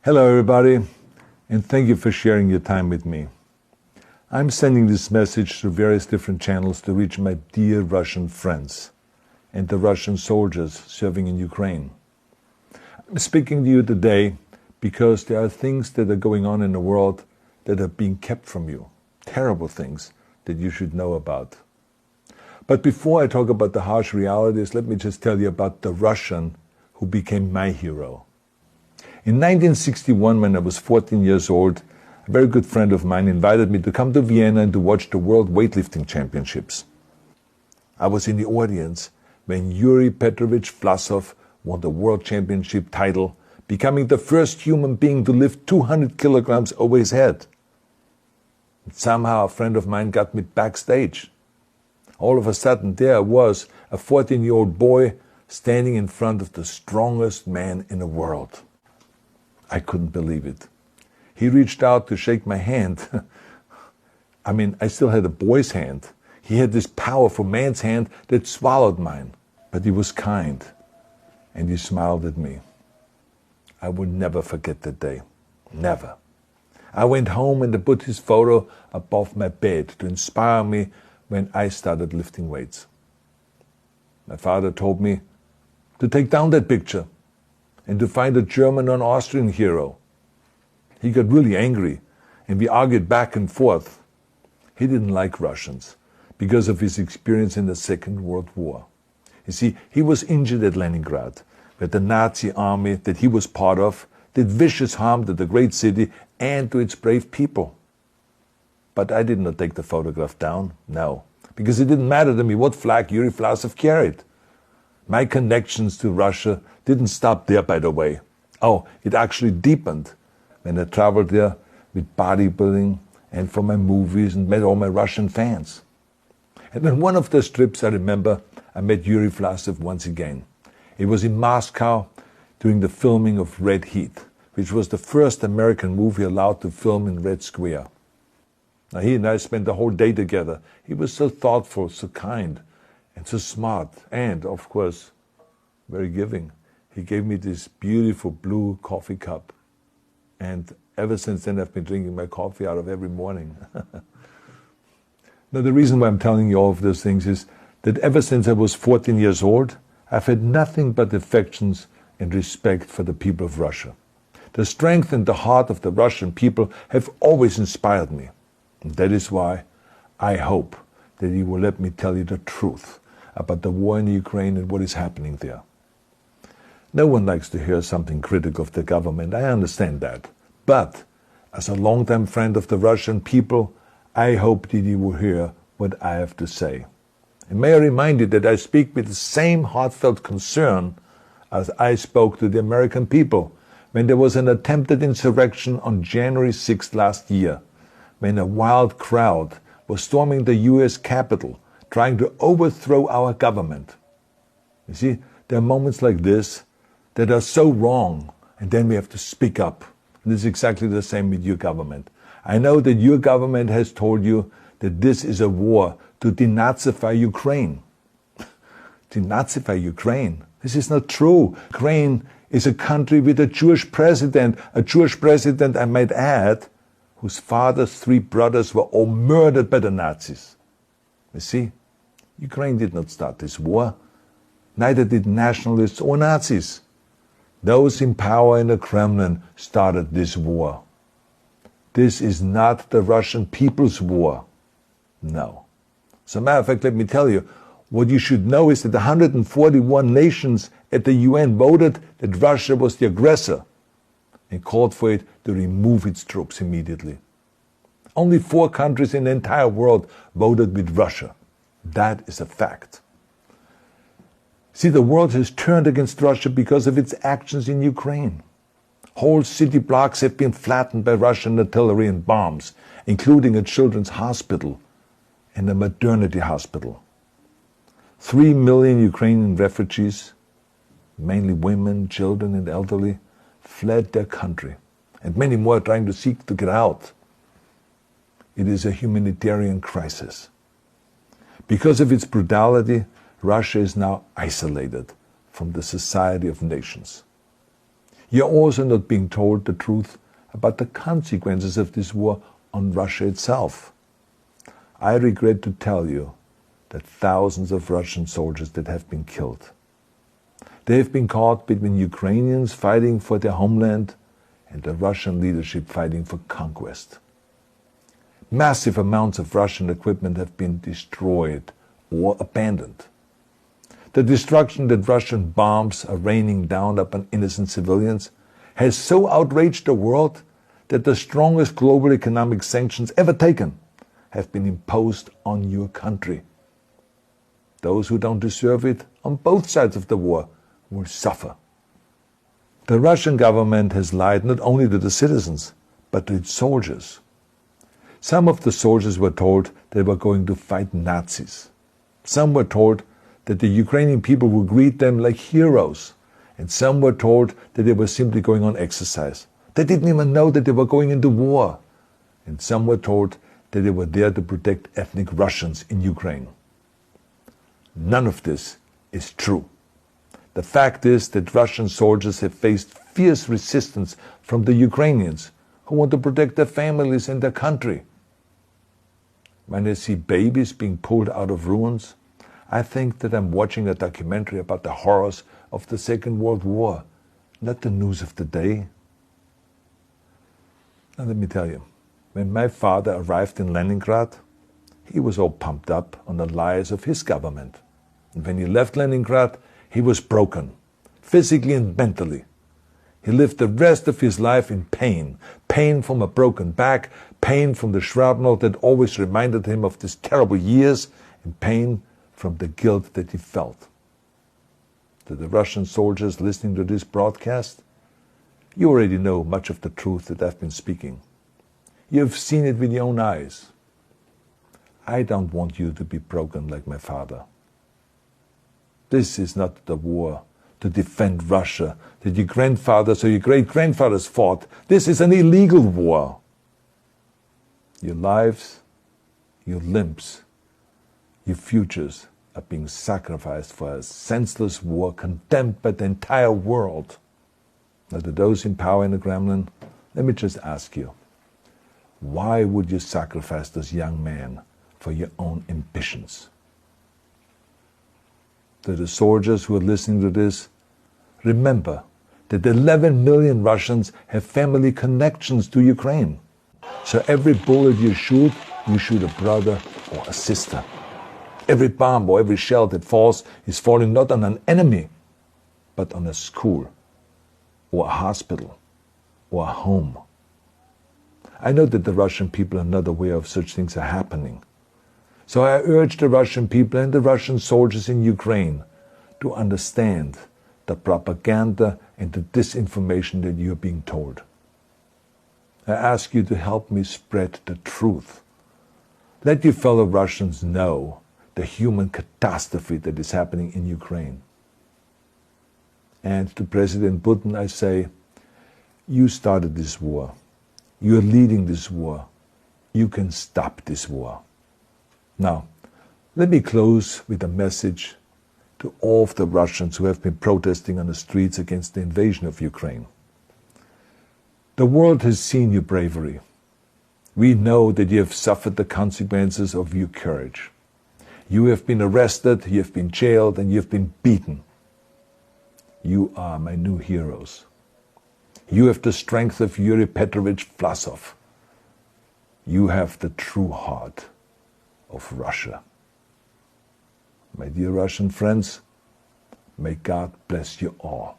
Hello everybody, and thank you for sharing your time with me. I'm sending this message through various different channels to reach my dear Russian friends and the Russian soldiers serving in Ukraine. I'm speaking to you today because there are things that are going on in the world that are being kept from you, terrible things that you should know about. But before I talk about the harsh realities, let me just tell you about the Russian who became my hero. In 1961, when I was 14 years old, a very good friend of mine invited me to come to Vienna and to watch the World Weightlifting Championships. I was in the audience when Yuri Petrovich Vlasov won the World Championship title, becoming the first human being to lift 200 kilograms over his head. And somehow a friend of mine got me backstage. All of a sudden, there I was, a 14-year-old boy, standing in front of the strongest man in the world. I couldn't believe it. He reached out to shake my hand. I still had a boy's hand. He had this powerful man's hand that swallowed mine. But he was kind, and he smiled at me. I will never forget that day. Never. I went home and I put his photo above my bed to inspire me when I started lifting weights. My father told me to take down that picture and to find a German or an Austrian hero. He got really angry, and we argued back and forth. He didn't like Russians because of his experience in the Second World War. You see, he was injured at Leningrad, where the Nazi army that he was part of did vicious harm to the great city and to its brave people. But I did not take the photograph down, no, because it didn't matter to me what flag Yuri Vlasov carried. My connections to Russia didn't stop there, by the way. Oh, it actually deepened when I traveled there with bodybuilding and for my movies and met all my Russian fans. And on one of those trips, I remember, I met Yuri Vlasov once again. It was in Moscow during the filming of Red Heat, which was the first American movie allowed to film in Red Square. Now, he and I spent the whole day together. He was so thoughtful, so kind, and so smart, and, of course, very giving. He gave me this beautiful blue coffee cup. And ever since then, I've been drinking my coffee out of every morning. Now, the reason why I'm telling you all of those things is that ever since I was 14 years old, I've had nothing but affections and respect for the people of Russia. The strength and the heart of the Russian people have always inspired me. And that is why I hope that you will let me tell you the truth about the war in Ukraine and what is happening there. No one likes to hear something critical of the government, I understand that. But as a longtime friend of the Russian people, I hope that you will hear what I have to say. And may I remind you that I speak with the same heartfelt concern as I spoke to the American people when there was an attempted insurrection on January 6th last year, when a wild crowd was storming the US Capitol, trying to overthrow our government. You see, there are moments like this that are so wrong, and then we have to speak up. And this is exactly the same with your government. I know that your government has told you that this is a war to denazify Ukraine. Denazify Ukraine? This is not true. Ukraine is a country with a Jewish president, I might add, whose father's 3 brothers were all murdered by the Nazis. You see, Ukraine did not start this war. Neither did nationalists or Nazis. Those in power in the Kremlin started this war. This is not the Russian people's war. No. As a matter of fact, let me tell you, what you should know is that 141 nations at the UN voted that Russia was the aggressor and called for it to remove its troops immediately. Only 4 countries in the entire world voted with Russia. That is a fact. See, the world has turned against Russia because of its actions in Ukraine. Whole city blocks have been flattened by Russian artillery and bombs, including a children's hospital and a maternity hospital. 3 million Ukrainian refugees, mainly women, children, and elderly, fled their country, and many more are trying to seek to get out. It is a humanitarian crisis. Because of its brutality, Russia is now isolated from the society of nations. You're also not being told the truth about the consequences of this war on Russia itself. I regret to tell you that thousands of Russian soldiers that have been killed. They have been caught between Ukrainians fighting for their homeland and the Russian leadership fighting for conquest. Massive amounts of Russian equipment have been destroyed or abandoned. The destruction that Russian bombs are raining down upon innocent civilians has so outraged the world that the strongest global economic sanctions ever taken have been imposed on your country. Those who don't deserve it on both sides of the war will suffer. The Russian government has lied not only to the citizens, but to its soldiers. Some of the soldiers were told they were going to fight Nazis. Some were told that the Ukrainian people would greet them like heroes, and some were told that they were simply going on exercise. They didn't even know that they were going into war. And some were told that they were there to protect ethnic Russians in Ukraine. None of this is true. The fact is that Russian soldiers have faced fierce resistance from the Ukrainians who want to protect their families and their country. When I see babies being pulled out of ruins, I think that I'm watching a documentary about the horrors of the Second World War, not the news of the day. Now let me tell you, when my father arrived in Leningrad, he was all pumped up on the lies of his government. And when he left Leningrad, he was broken, physically and mentally. He lived the rest of his life in pain. Pain from a broken back, pain from the shrapnel that always reminded him of these terrible years, and pain from the guilt that he felt. To the Russian soldiers listening to this broadcast, you already know much of the truth that I've been speaking. You've seen it with your own eyes. I don't want you to be broken like my father. This is not the war to defend Russia that your grandfathers or your great-grandfathers fought. This is an illegal war. Your lives, your limbs, your futures are being sacrificed for a senseless war condemned by the entire world. Now, to those in power in the Kremlin, let me just ask you, why would you sacrifice those young men for your own ambitions? To the soldiers who are listening to this, remember that 11 million Russians have family connections to Ukraine. So every bullet you shoot a brother or a sister. Every bomb or every shell that falls is falling not on an enemy, but on a school, or a hospital, or a home. I know that the Russian people are not aware of such things are happening. So I urge the Russian people and the Russian soldiers in Ukraine to understand the propaganda and the disinformation that you are being told. I ask you to help me spread the truth. Let your fellow Russians know the human catastrophe that is happening in Ukraine. And to President Putin I say, you started this war. You are leading this war. You can stop this war. Now, let me close with a message to all of the Russians who have been protesting on the streets against the invasion of Ukraine. The world has seen your bravery. We know that you have suffered the consequences of your courage. You have been arrested, you have been jailed, and you have been beaten. You are my new heroes. You have the strength of Yuri Petrovich Vlasov. You have the true heart of Russia. My dear Russian friends, may God bless you all.